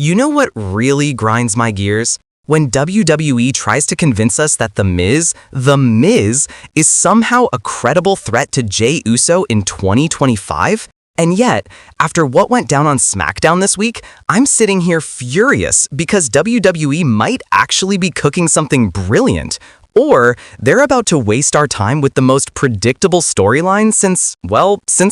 You know what really grinds my gears? When WWE tries to convince us that The Miz, is somehow a credible threat to Jey Uso in 2025? And yet, after what went down on Smackdown this week, I'm sitting here furious because WWE might actually be cooking something brilliant. Or they're about to waste our time with the most predictable storyline since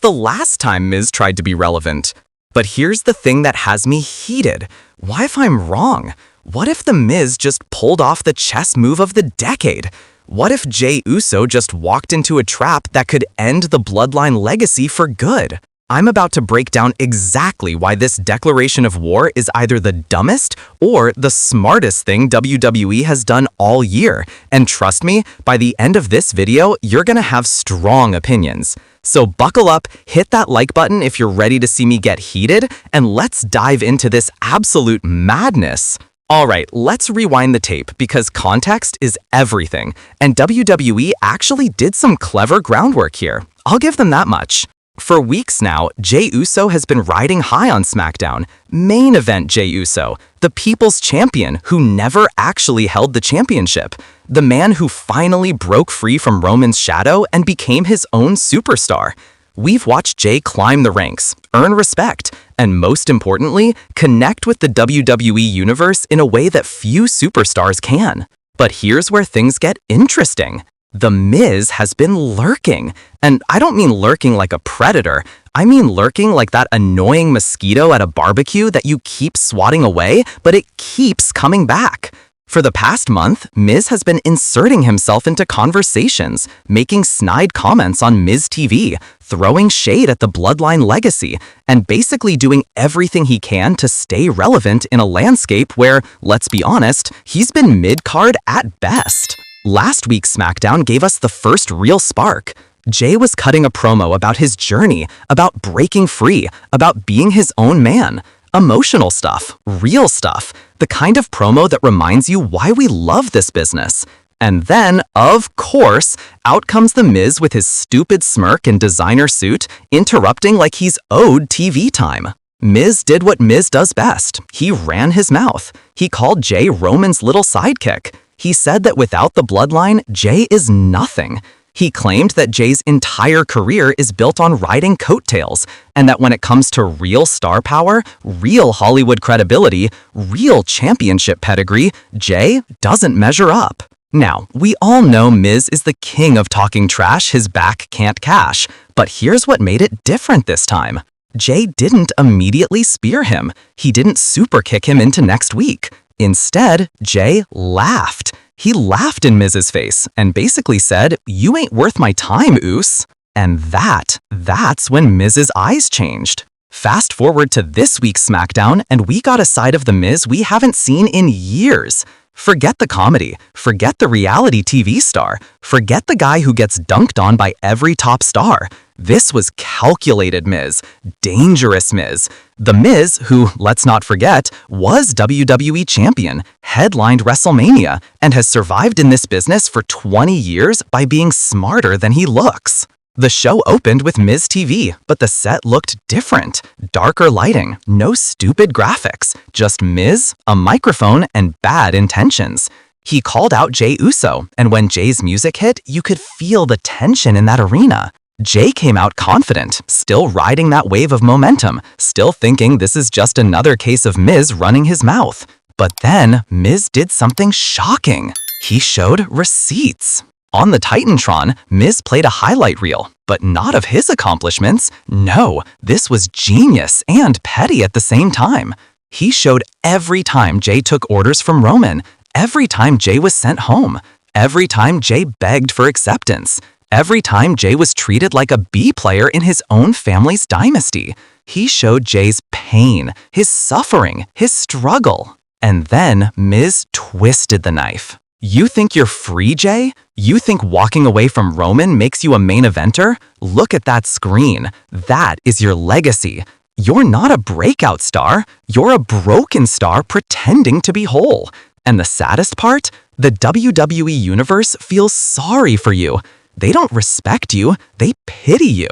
the last time Miz tried to be relevant. But here's the thing that has me heated. What if I'm wrong? What if The Miz just pulled off the chess move of the decade? What if Jey Uso just walked into a trap that could end the bloodline legacy for good? I'm about to break down exactly why this declaration of war is either the dumbest or the smartest thing WWE has done all year. And trust me, by the end of this video, you're gonna have strong opinions. So buckle up, hit that like button if you're ready to see me get heated, and let's dive into this absolute madness. Alright, let's rewind the tape because context is everything, and WWE actually did some clever groundwork here. I'll give them that much. For weeks now, Jey Uso has been riding high on SmackDown. Main event Jey Uso, the people's champion who never actually held the championship. The man who finally broke free from Roman's shadow and became his own superstar. We've watched Jey climb the ranks, earn respect, and most importantly, connect with the WWE universe in a way that few superstars can. But here's where things get interesting. The Miz has been lurking. And I don't mean lurking like a predator. I mean lurking like that annoying mosquito at a barbecue that you keep swatting away, but it keeps coming back. For the past month, Miz has been inserting himself into conversations, making snide comments on Miz TV, throwing shade at the bloodline legacy, and basically doing everything he can to stay relevant in a landscape where, let's be honest, he's been mid-card at best. Last week's SmackDown gave us the first real spark. Jey was cutting a promo about his journey, about breaking free, about being his own man. Emotional stuff, real stuff, the kind of promo that reminds you why we love this business. And then, of course, out comes The Miz with his stupid smirk and designer suit, interrupting like he's owed TV time. Miz did what Miz does best. He ran his mouth. He called Jey Roman's little sidekick. He said that without the bloodline, Jey is nothing. He claimed that Jey's entire career is built on riding coattails, and that when it comes to real star power, real Hollywood credibility, real championship pedigree, Jey doesn't measure up. Now, we all know Miz is the king of talking trash his back can't cash, but here's what made it different this time. Jey didn't immediately spear him. He didn't super kick him into next week. Instead, Jey laughed. He laughed in Miz's face and basically said, "You ain't worth my time, Oos." And that's when Miz's eyes changed. Fast forward to this week's SmackDown and we got a side of The Miz we haven't seen in years. Forget the comedy, forget the reality TV star, forget the guy who gets dunked on by every top star. This was calculated Miz, dangerous Miz. The Miz, who, let's not forget, was WWE champion, headlined WrestleMania, and has survived in this business for 20 years by being smarter than he looks. The show opened with Miz TV, but the set looked different. Darker lighting, no stupid graphics, just Miz, a microphone, and bad intentions. He called out Jey Uso, and when Jey's music hit, you could feel the tension in that arena. Jey came out confident, still riding that wave of momentum, still thinking this is just another case of Miz running his mouth. But then, Miz did something shocking. He showed receipts. On the Titantron, Miz played a highlight reel, but not of his accomplishments. No, this was genius and petty at the same time. He showed every time Jey took orders from Roman, every time Jey was sent home, every time Jey begged for acceptance, every time Jey was treated like a B player in his own family's dynasty. He showed Jey's pain, his suffering, his struggle. And then Miz twisted the knife. You think you're free, Jey? You think walking away from Roman makes you a main eventer? Look at that screen. That is your legacy. You're not a breakout star. You're a broken star pretending to be whole. And the saddest part? The WWE Universe feels sorry for you. They don't respect you. They pity you.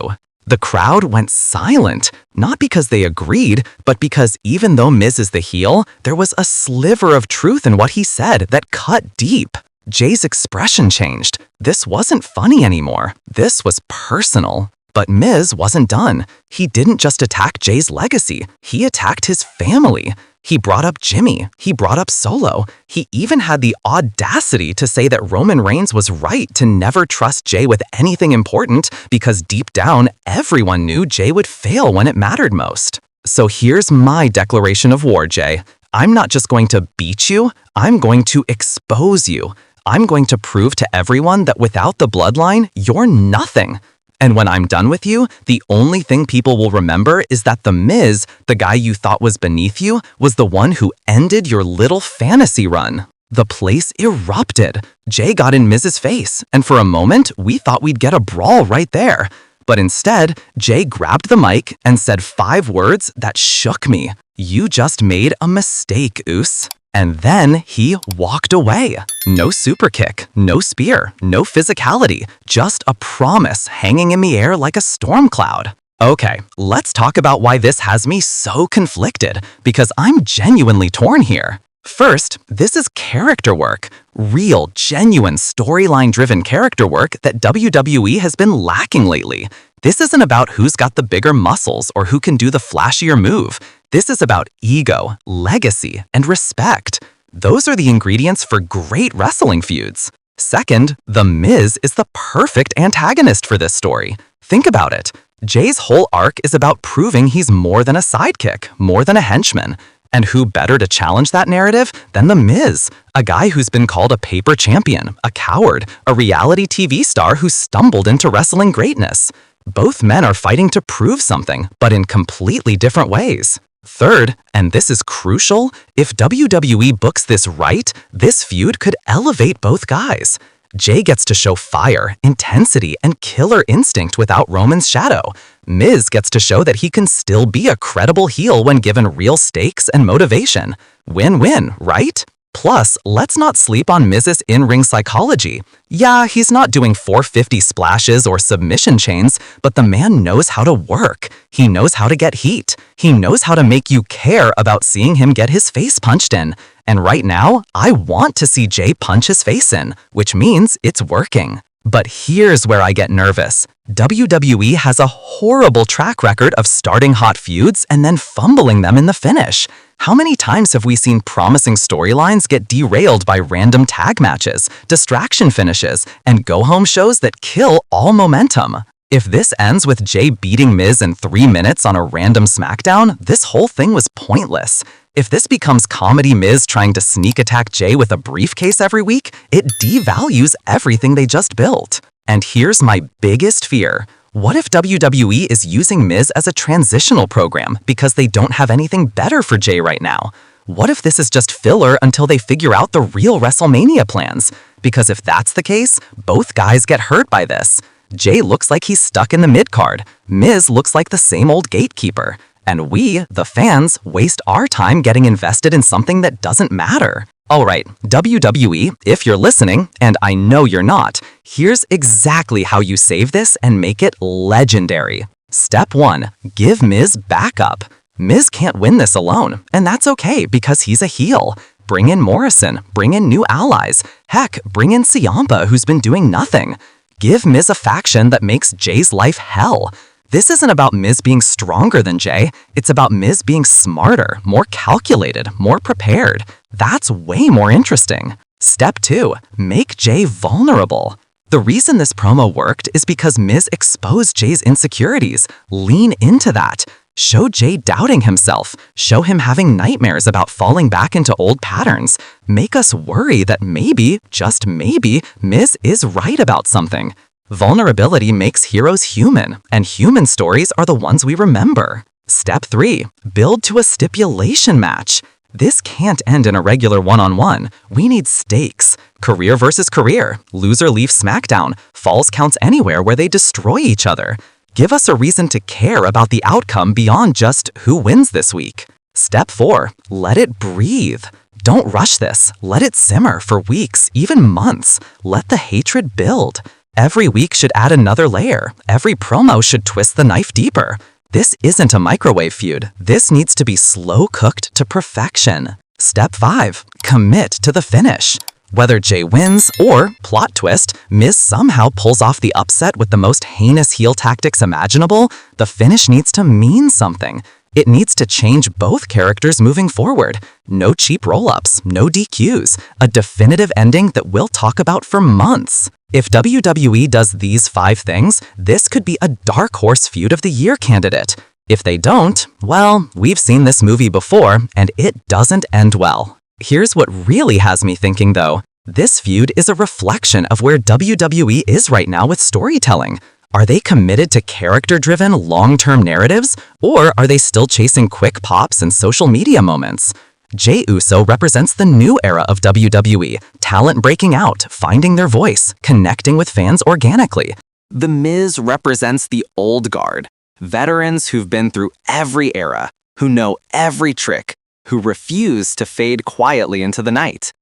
The crowd went silent, not because they agreed, but because even though Miz is the heel, there was a sliver of truth in what he said that cut deep. Jey's expression changed. This wasn't funny anymore. This was personal. But Miz wasn't done. He didn't just attack Jey's legacy, he attacked his family. He brought up Jimmy, he brought up Solo. He even had the audacity to say that Roman Reigns was right to never trust Jey with anything important because deep down, everyone knew Jey would fail when it mattered most. So here's my declaration of war, Jey. I'm not just going to beat you, I'm going to expose you. I'm going to prove to everyone that without the bloodline, you're nothing. And when I'm done with you, the only thing people will remember is that The Miz, the guy you thought was beneath you, was the one who ended your little fantasy run. The place erupted. Jey got in Miz's face, and for a moment, we thought we'd get a brawl right there. But instead, Jey grabbed the mic and said 5 words that shook me. You just made a mistake, Uso. And then he walked away. No super kick, no spear, no physicality, just a promise hanging in the air like a storm cloud. Okay, let's talk about why this has me so conflicted, because I'm genuinely torn here. First, this is character work. Real, genuine, storyline-driven character work that WWE has been lacking lately. This isn't about who's got the bigger muscles or who can do the flashier move. This is about ego, legacy, and respect. Those are the ingredients for great wrestling feuds. Second, The Miz is the perfect antagonist for this story. Think about it. Jey's whole arc is about proving he's more than a sidekick, more than a henchman. And who better to challenge that narrative than The Miz, a guy who's been called a paper champion, a coward, a reality TV star who stumbled into wrestling greatness. Both men are fighting to prove something, but in completely different ways. Third, and this is crucial, if WWE books this right, this feud could elevate both guys. Jey gets to show fire, intensity, and killer instinct without Roman's shadow. Miz gets to show that he can still be a credible heel when given real stakes and motivation. Win-win, right? Plus, let's not sleep on Miz's in-ring psychology. Yeah, he's not doing 450 splashes or submission chains, but the man knows how to work. He knows how to get heat. He knows how to make you care about seeing him get his face punched in. And right now, I want to see Jey punch his face in, which means it's working. But here's where I get nervous. WWE has a horrible track record of starting hot feuds and then fumbling them in the finish. How many times have we seen promising storylines get derailed by random tag matches, distraction finishes, and go-home shows that kill all momentum? If this ends with Jey beating Miz in 3 minutes on a random Smackdown, this whole thing was pointless. If this becomes comedy Miz trying to sneak attack Jey with a briefcase every week, it devalues everything they just built. And here's my biggest fear. What if WWE is using Miz as a transitional program because they don't have anything better for Jey right now? What if this is just filler until they figure out the real WrestleMania plans? Because if that's the case, both guys get hurt by this. Jey looks like he's stuck in the mid-card. Miz looks like the same old gatekeeper. And we, the fans, waste our time getting invested in something that doesn't matter. Alright, WWE, if you're listening, and I know you're not, here's exactly how you save this and make it legendary. Step 1. Give Miz backup. Miz can't win this alone, and that's okay because he's a heel. Bring in Morrison, bring in new allies. Heck, bring in Ciampa, who's been doing nothing. Give Miz a faction that makes Jey's life hell. This isn't about Miz being stronger than Jey, it's about Miz being smarter, more calculated, more prepared. That's way more interesting. Step 2. Make Jey vulnerable. The reason this promo worked is because Miz exposed Jey's insecurities. Lean into that. Show Jey doubting himself. Show him having nightmares about falling back into old patterns. Make us worry that maybe, just maybe, Miz is right about something. Vulnerability makes heroes human, and human stories are the ones we remember. Step 3. Build to a stipulation match. This can't end in a regular one-on-one. We need stakes. Career versus career. Loser leaves Smackdown. Falls counts anywhere where they destroy each other. Give us a reason to care about the outcome beyond just who wins this week. Step 4. Let it breathe. Don't rush this. Let it simmer for weeks, even months. Let the hatred build. Every week should add another layer. Every promo should twist the knife deeper. This isn't a microwave feud. This needs to be slow cooked to perfection. Step 5. Commit to the finish. Whether Jey wins or, plot twist, Miz somehow pulls off the upset with the most heinous heel tactics imaginable, the finish needs to mean something. It needs to change both characters moving forward. No cheap roll-ups, no DQs, a definitive ending that we'll talk about for months. If WWE does these 5 things, this could be a dark horse feud of the year candidate. If they don't, well, we've seen this movie before, and it doesn't end well. Here's what really has me thinking though. This feud is a reflection of where WWE is right now with storytelling. Are they committed to character-driven, long-term narratives, or are they still chasing quick pops and social media moments? Jey Uso represents the new era of WWE, talent breaking out, finding their voice, connecting with fans organically. The Miz represents the old guard, veterans who've been through every era, who know every trick, who refuse to fade quietly into the night.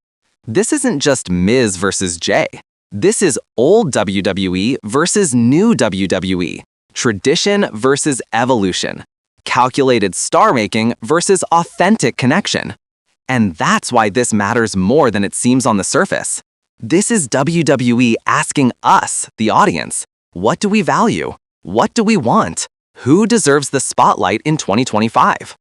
This isn't just Miz versus Jey. This is old WWE versus new WWE. Tradition versus evolution. Calculated star-making versus authentic connection. And that's why this matters more than it seems on the surface. This is WWE asking us, the audience, what do we value? What do we want? Who deserves the spotlight in 2025?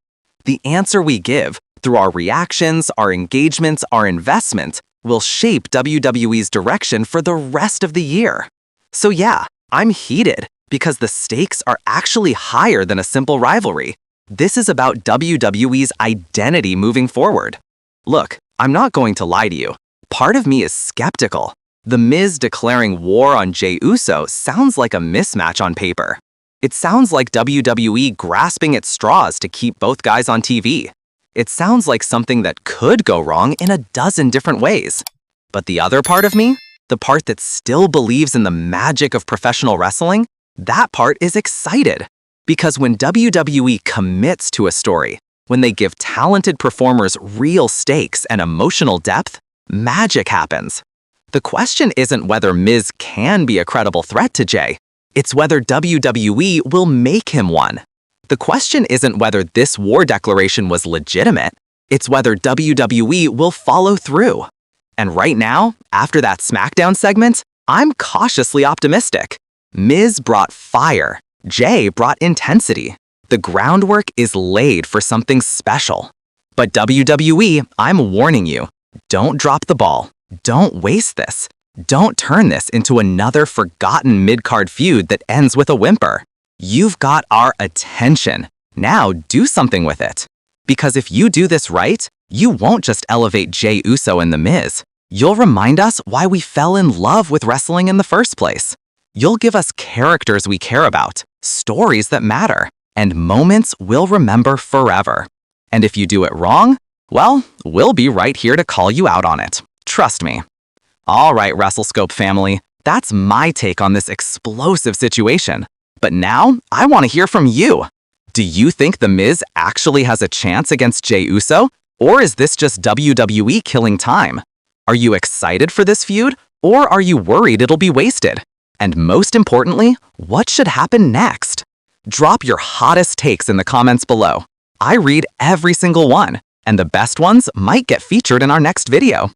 The answer we give, through our reactions, our engagements, our investment, will shape WWE's direction for the rest of the year. So yeah, I'm heated because the stakes are actually higher than a simple rivalry. This is about WWE's identity moving forward. Look, I'm not going to lie to you. Part of me is skeptical. The Miz declaring war on Jey Uso sounds like a mismatch on paper. It sounds like WWE grasping at straws to keep both guys on TV. It sounds like something that could go wrong in a dozen different ways. But the other part of me, the part that still believes in the magic of professional wrestling, that part is excited. Because when WWE commits to a story, when they give talented performers real stakes and emotional depth, magic happens. The question isn't whether Miz can be a credible threat to Jey. It's whether WWE will make him one. The question isn't whether this war declaration was legitimate. It's whether WWE will follow through. And right now, after that Smackdown segment, I'm cautiously optimistic. Miz brought fire. Jey brought intensity. The groundwork is laid for something special. But WWE, I'm warning you, don't drop the ball. Don't waste this. Don't turn this into another forgotten mid-card feud that ends with a whimper. You've got our attention. Now do something with it. Because if you do this right, you won't just elevate Jey Uso and The Miz. You'll remind us why we fell in love with wrestling in the first place. You'll give us characters we care about, stories that matter, and moments we'll remember forever. And if you do it wrong, well, we'll be right here to call you out on it. Trust me. All right, WrestleScope family, that's my take on this explosive situation. But now, I want to hear from you. Do you think The Miz actually has a chance against Jey Uso? Or is this just WWE killing time? Are you excited for this feud? Or are you worried it'll be wasted? And most importantly, what should happen next? Drop your hottest takes in the comments below. I read every single one, and the best ones might get featured in our next video.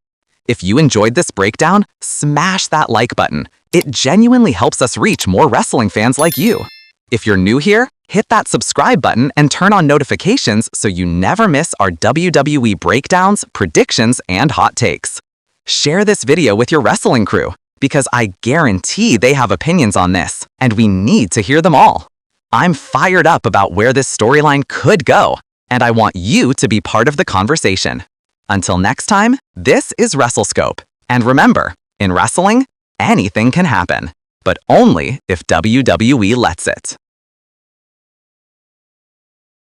If you enjoyed this breakdown, smash that like button. It genuinely helps us reach more wrestling fans like you. If you're new here, hit that subscribe button and turn on notifications so you never miss our WWE breakdowns, predictions, and hot takes. Share this video with your wrestling crew, because I guarantee they have opinions on this, and we need to hear them all. I'm fired up about where this storyline could go, and I want you to be part of the conversation. Until next time, this is WrestleScope. And remember, in wrestling, anything can happen, but only if WWE lets it.